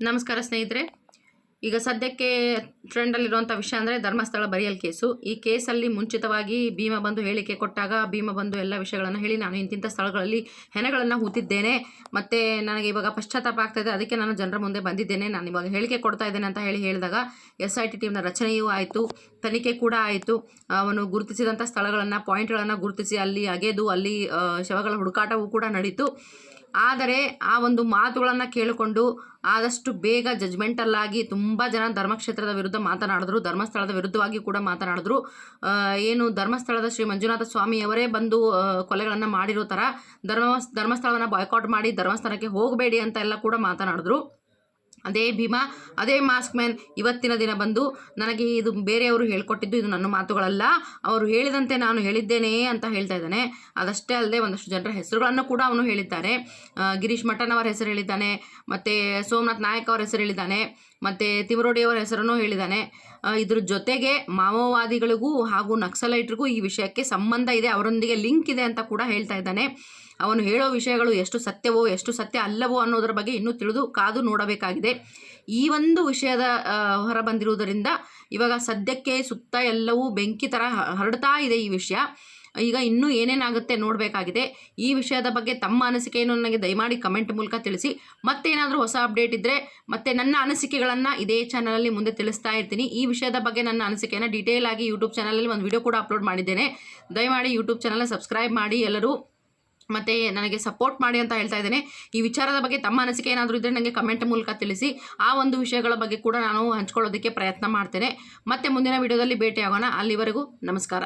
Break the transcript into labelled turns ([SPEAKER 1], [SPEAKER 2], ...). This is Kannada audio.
[SPEAKER 1] ನಮಸ್ಕಾರ ಸ್ನೇಹಿತರೆ. ಈಗ ಸದ್ಯಕ್ಕೆ ಟ್ರೆಂಡಲ್ಲಿರುವಂಥ ವಿಷಯ ಅಂದರೆ ಧರ್ಮಸ್ಥಳ ಬರಿಯಲ್ ಕೇಸು. ಈ ಕೇಸಲ್ಲಿ ಮುಂಚಿತವಾಗಿ ಭೀಮ ಬಂದು ಹೇಳಿಕೆ ಕೊಟ್ಟಾಗ ಭೀಮ ಬಂದು ಎಲ್ಲ ವಿಷಯಗಳನ್ನು ಹೇಳಿ ನಾನು ಇಂತಿಂಥ ಸ್ಥಳಗಳಲ್ಲಿ ಹೆಣಗಳನ್ನು ಹೂತಿದ್ದೇನೆ, ಮತ್ತು ನನಗೆ ಇವಾಗ ಪಶ್ಚಾತ್ತಾಪ ಆಗ್ತಾಯಿದೆ, ಅದಕ್ಕೆ ನಾನು ಜನರ ಮುಂದೆ ಬಂದಿದ್ದೇನೆ, ನಾನು ಇವಾಗ ಹೇಳಿಕೆ ಕೊಡ್ತಾ ಇದ್ದೇನೆ ಅಂತ ಹೇಳಿದಾಗ SIT ಟೀಮ್ನ ರಚನೆಯೂ ಆಯಿತು, ತನಿಖೆ ಕೂಡ ಆಯಿತು. ಅವನು ಗುರುತಿಸಿದಂಥ ಸ್ಥಳಗಳನ್ನು ಪಾಯಿಂಟ್ಗಳನ್ನು ಗುರುತಿಸಿ ಅಲ್ಲಿ ಅಗೆದು ಅಲ್ಲಿ ಶವಗಳ ಹುಡುಕಾಟವೂ ಕೂಡ ನಡೀತು. ಆದರೆ ಆ ಒಂದು ಮಾತುಗಳನ್ನು ಕೇಳಿಕೊಂಡು ಆದಷ್ಟು ಬೇಗ ಜಜ್ಮೆಂಟಲ್ಲಾಗಿ ತುಂಬ ಜನ ಧರ್ಮಕ್ಷೇತ್ರದ ವಿರುದ್ಧ ಮಾತನಾಡಿದ್ರು, ಧರ್ಮಸ್ಥಳದ ವಿರುದ್ಧವಾಗಿ ಕೂಡ ಮಾತನಾಡಿದ್ರು. ಏನು ಧರ್ಮಸ್ಥಳದ ಶ್ರೀ ಮಂಜುನಾಥ ಸ್ವಾಮಿಯವರೇ ಬಂದು ಕೊಲೆಗಳನ್ನು ಮಾಡಿರೋ ಥರ ಧರ್ಮಸ್ಥಳವನ್ನು ಬಾಯ್ಕಾಟ್ ಮಾಡಿ ಧರ್ಮಸ್ಥಳಕ್ಕೆ ಹೋಗಬೇಡಿ ಅಂತ ಎಲ್ಲ ಕೂಡ ಮಾತನಾಡಿದ್ರು. ಅದೇ ಭೀಮ, ಅದೇ ಮಾಸ್ಕ್ ಮ್ಯಾನ್ ಇವತ್ತಿನ ದಿನ ಬಂದು ನನಗೆ ಇದು ಬೇರೆಯವರು ಹೇಳ್ಕೊಟ್ಟಿದ್ದು, ಇದು ನನ್ನ ಮಾತುಗಳಲ್ಲ, ಅವರು ಹೇಳಿದಂತೆ ನಾನು ಹೇಳಿದ್ದೇನೆ ಅಂತ ಹೇಳ್ತಾ ಇದ್ದಾನೆ. ಅದಷ್ಟೇ ಅಲ್ಲದೆ ಒಂದಷ್ಟು ಜನರ ಹೆಸರುಗಳನ್ನು ಕೂಡ ಅವನು ಹೇಳಿದ್ದಾರೆ. ಗಿರೀಶ್ ಮಠನ್ ಅವರ ಹೆಸರು ಹೇಳಿದ್ದಾನೆ, ಮತ್ತು ಸೋಮನಾಥ್ ನಾಯಕ್ ಅವರ ಹೆಸರು ಹೇಳಿದ್ದಾನೆ, ಮತ್ತು ತಿಮರೋಡಿಯವರ ಹೆಸರನ್ನು ಹೇಳಿದ್ದಾನೆ. ಇದ್ರ ಜೊತೆಗೆ ಮಾವೋವಾದಿಗಳಿಗೂ ಹಾಗೂ ನಕ್ಸಲೈಟ್ರಿಗೂ ಈ ವಿಷಯಕ್ಕೆ ಸಂಬಂಧ ಇದೆ, ಅವರೊಂದಿಗೆ ಲಿಂಕ್ ಇದೆ ಅಂತ ಕೂಡ ಹೇಳ್ತಾ ಇದ್ದಾನೆ. ಅವನು ಹೇಳೋ ವಿಷಯಗಳು ಎಷ್ಟು ಸತ್ಯವೋ ಎಷ್ಟು ಸತ್ಯ ಅಲ್ಲವೋ ಅನ್ನೋದರ ಬಗ್ಗೆ ಇನ್ನೂ ತಿಳಿದು ಕಾದು ನೋಡಬೇಕಾಗಿದೆ. ಈ ಒಂದು ವಿಷಯದ ಹೊರ ಬಂದಿರುವುದರಿಂದ ಇವಾಗ ಸದ್ಯಕ್ಕೆ ಸುತ್ತ ಎಲ್ಲವೂ ಬೆಂಕಿ ಥರ ಹರಡ್ತಾ ಇದೆ ಈ ವಿಷಯ. ಈಗ ಇನ್ನೂ ಏನೇನಾಗುತ್ತೆ ನೋಡಬೇಕಾಗಿದೆ. ಈ ವಿಷಯದ ಬಗ್ಗೆ ತಮ್ಮ ಅನಿಸಿಕೆಯನ್ನು ನನಗೆ ದಯಮಾಡಿ ಕಮೆಂಟ್ ಮೂಲಕ ತಿಳಿಸಿ. ಮತ್ತೇನಾದರೂ ಹೊಸ ಅಪ್ಡೇಟ್ ಇದ್ದರೆ ಮತ್ತೆ ನನ್ನ ಅನಿಸಿಕೆಗಳನ್ನು ಇದೇ ಚಾನಲಲ್ಲಿ ಮುಂದೆ ತಿಳಿಸ್ತಾ ಇರ್ತೀನಿ. ಈ ವಿಷಯದ ಬಗ್ಗೆ ನನ್ನ ಅನಿಸಿಕೆಯನ್ನು ಡೀಟೇಲ್ ಆಗಿ ಯೂಟ್ಯೂಬ್ ಚಾನಲಲ್ಲಿ ಒಂದು ವಿಡಿಯೋ ಕೂಡ ಅಪ್ಲೋಡ್ ಮಾಡಿದ್ದೇನೆ. ದಯಮಾಡಿ ಯೂಟ್ಯೂಬ್ ಚಾನಲ್ನ ಸಬ್ಸ್ಕ್ರೈಬ್ ಮಾಡಿ ಎಲ್ಲರೂ, ಮತ್ತು ನನಗೆ ಸಪೋರ್ಟ್ ಮಾಡಿ ಅಂತ ಹೇಳ್ತಾ ಇದ್ದೇನೆ. ಈ ವಿಚಾರದ ಬಗ್ಗೆ ತಮ್ಮ ಅನಿಸಿಕೆ ಏನಾದರೂ ಇದ್ದರೆ ನನಗೆ ಕಮೆಂಟ್ ಮೂಲಕ ತಿಳಿಸಿ. ಆ ಒಂದು ವಿಷಯಗಳ ಬಗ್ಗೆ ಕೂಡ ನಾನು ಹಂಚ್ಕೊಳ್ಳೋದಕ್ಕೆ ಪ್ರಯತ್ನ ಮಾಡ್ತೇನೆ. ಮತ್ತೆ ಮುಂದಿನ ವಿಡಿಯೋದಲ್ಲಿ ಭೇಟಿಯಾಗೋಣ. ಅಲ್ಲಿವರೆಗೂ ನಮಸ್ಕಾರ.